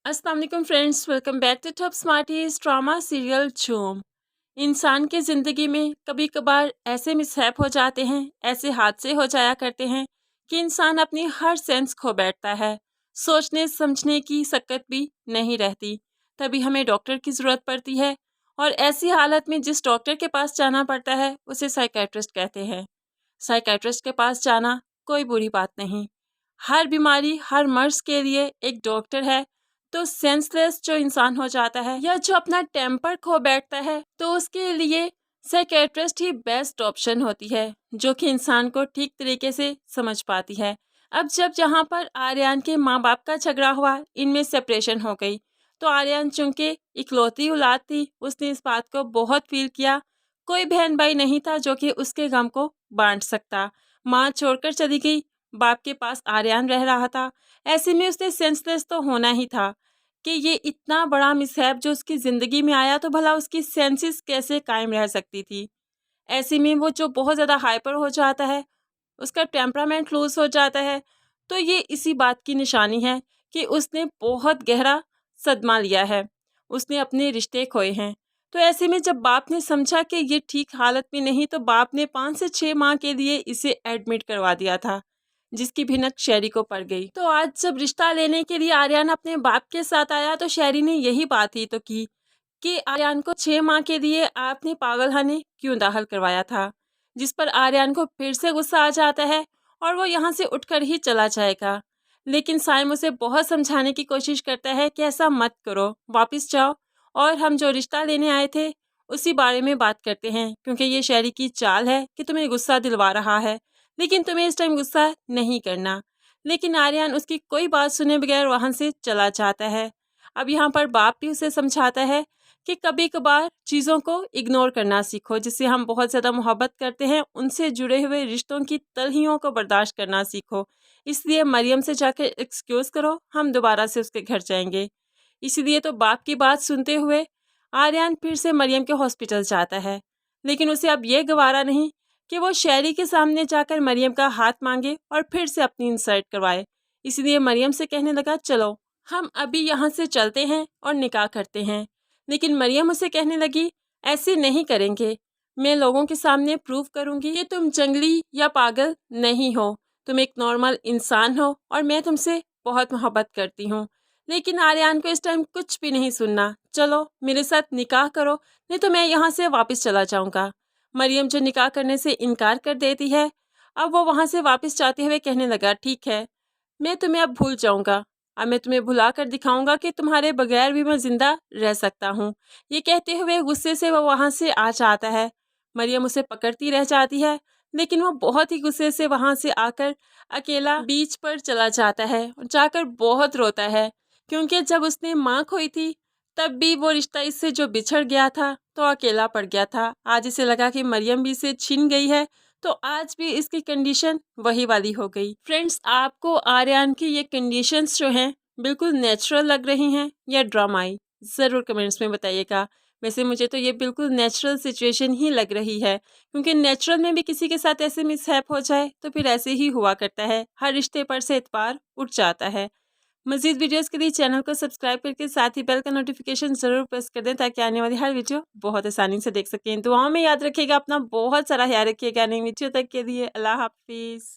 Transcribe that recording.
अस्सलाम वालेकुम friends, welcome back to top smarties drama serial Jhoom. इंसान की ज़िंदगी में कभी कभार ऐसे मिसहैप हो जाते हैं, ऐसे हादसे हो जाया करते हैं कि इंसान अपनी हर सेंस खो बैठता है। सोचने समझने की शक्ति भी नहीं रहती। तभी हमें डॉक्टर की ज़रूरत पड़ती है और ऐसी हालत में जिस डॉक्टर के पास जाना पड़ता है उसे साइकेट्रिस्ट कहते हैं। साइकेट्रिस्ट के पास जाना कोई बुरी बात नहीं। हर बीमारी, हर मर्ज के लिए एक डॉक्टर है। तो सेंसलेस जो इंसान हो जाता है या जो अपना टेम्पर खो बैठता है, तो उसके लिए साइकेट्रिस्ट ही बेस्ट ऑप्शन होती है, जो कि इंसान को ठीक तरीके से समझ पाती है। अब जब यहाँ पर आर्यन के माँ बाप का झगड़ा हुआ, इनमें सेपरेशन हो गई, तो आर्यन चूंकि इकलौती औलाद थी, उसने इस बात को बहुत फील किया। कोई बहन भाई नहीं था जो कि उसके गम को बांट सकता। माँ छोड़कर चली गई, बाप के पास आर्यन रह रहा था। ऐसे में उसने सेंसलेस तो होना ही था कि ये इतना बड़ा मिसहैप जो उसकी ज़िंदगी में आया, तो भला उसकी सेंसेस कैसे कायम रह सकती थी। ऐसे में वो जो बहुत ज़्यादा हाइपर हो जाता है, उसका टेम्परामेंट लूज़ हो जाता है, तो ये इसी बात की निशानी है कि उसने बहुत गहरा सदमा लिया है, उसने अपने रिश्ते खोए हैं। तो ऐसे में जब बाप ने समझा कि ये ठीक हालत में नहीं, तो बाप ने 5 से 6 माह के लिए इसे एडमिट करवा दिया था, जिसकी भिनक शहरी को पड़ गई। तो आज जब रिश्ता लेने के लिए आर्यन अपने बाप के साथ आया, तो शहरी ने यही बात ही तो की कि आर्यन को 6 माह के लिए आपने पागलखाने क्यों दाखिल करवाया था। जिस पर आर्यन को फिर से गुस्सा आ जाता है और वो यहाँ से उठकर ही चला जाएगा। लेकिन साइम उसे बहुत समझाने की कोशिश करता है कि ऐसा मत करो, वापस जाओ और हम जो रिश्ता लेने आए थे उसी बारे में बात करते हैं, क्योंकि ये शहरी की चाल है कि तुम्हें गुस्सा दिलवा रहा है, लेकिन तुम्हें इस टाइम गुस्सा नहीं करना। लेकिन आर्यन उसकी कोई बात सुने बगैर वहाँ से चला जाता है। अब यहाँ पर बाप भी उसे समझाता है कि कभी कभार चीज़ों को इग्नोर करना सीखो। जिससे हम बहुत ज़्यादा मोहब्बत करते हैं, उनसे जुड़े हुए रिश्तों की तलहियों को बर्दाश्त करना सीखो। इसलिए मरियम से जाकर एक्सक्यूज़ करो, हम दोबारा से उसके घर जाएंगे। इसीलिए तो बाप की बात सुनते हुए आर्यन फिर से मरियम के हॉस्पिटल जाता है। लेकिन उसे अब ये गवारा नहीं कि वो शहरी के सामने जाकर मरियम का हाथ मांगे और फिर से अपनी इंसल्ट करवाए। इसलिए मरियम से कहने लगा, चलो हम अभी यहाँ से चलते हैं और निकाह करते हैं। लेकिन मरियम उसे कहने लगी, ऐसे नहीं करेंगे, मैं लोगों के सामने प्रूव करूंगी कि तुम जंगली या पागल नहीं हो, तुम एक नॉर्मल इंसान हो और मैं तुमसे बहुत मोहब्बत करती हूँ। लेकिन आर्यन को इस टाइम कुछ भी नहीं सुनना। चलो मेरे साथ निकाह करो, नहीं तो मैं यहाँ से वापस चला जाऊँगा। मरियम जो निकाह करने से इनकार कर देती है, अब वो वहाँ से वापस जाते हुए कहने लगा, ठीक है, मैं तुम्हें अब भूल जाऊँगा। अब मैं तुम्हें भुला कर दिखाऊंगा कि तुम्हारे बगैर भी मैं जिंदा रह सकता हूँ। ये कहते हुए गुस्से से वो वहाँ से आ जाता है। मरियम उसे पकड़ती रह जाती है, लेकिन वो बहुत ही गुस्से से वहाँ से आकर अकेला बीच पर चला जाता है और जाकर बहुत रोता है, क्योंकि जब उसने माँ खोई थी तब भी वो रिश्ता इससे जो बिछड़ गया था तो अकेला पड़ गया था। आज इसे लगा कि मरियम भी इसे छीन गई है, तो आज भी इसकी कंडीशन वही वाली हो गई। फ्रेंड्स, आपको आर्यन की ये कंडीशंस जो हैं बिल्कुल नेचुरल लग रही हैं या ड्रामाई, ज़रूर कमेंट्स में बताइएगा। वैसे मुझे तो ये बिल्कुल नेचुरल सिचुएशन ही लग रही है, क्योंकि नेचुरल में भी किसी के साथ ऐसे मिसहैप हो जाए तो फिर ऐसे ही हुआ करता है, हर रिश्ते पर से एतबार उठ जाता है। मज़ीद वीडियोस के लिए चैनल को सब्सक्राइब करके साथ ही बेल का नोटिफिकेशन ज़रूर प्रेस कर दें, ताकि आने वाली हर वीडियो बहुत आसानी से देख सकें। दुआओं में याद रखिएगा, अपना बहुत सारा ख्याल रखिएगा। नई वीडियो तक के लिए अल्लाह हाफिज़।